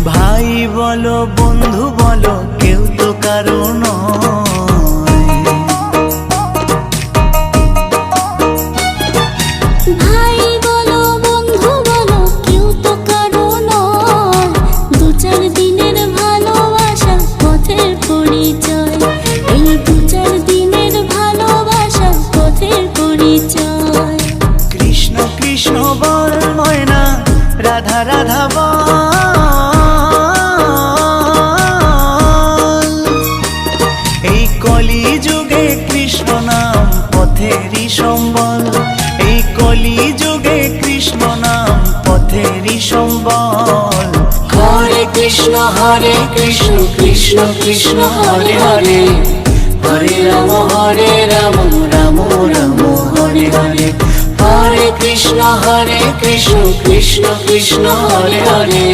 ভাই বলো বন্ধু বলো কেউ তো কারো নয়। ভাই বলো বন্ধু বলো কেউ তো কারো নয়। দু চার দিনের ভালোবাসা পথের পরিচয়। এই দু চার দিনের ভালোবাসা পথের পরিচয়। কৃষ্ণ কৃষ্ণ বল ময়না, রাধা রাধা বল। এই কলি যুগে কৃষ্ণ নাম পথেরই সম্বল। এই কলি যুগে কৃষ্ণ নাম পথেরই সম্বল। হরে কৃষ্ণ কৃষ্ণ কৃষ্ণ হরে হরে। হরে রাম রাম রাম হরে হরে। হরে কৃষ্ণ কৃষ্ণ কৃষ্ণ হরে হরে।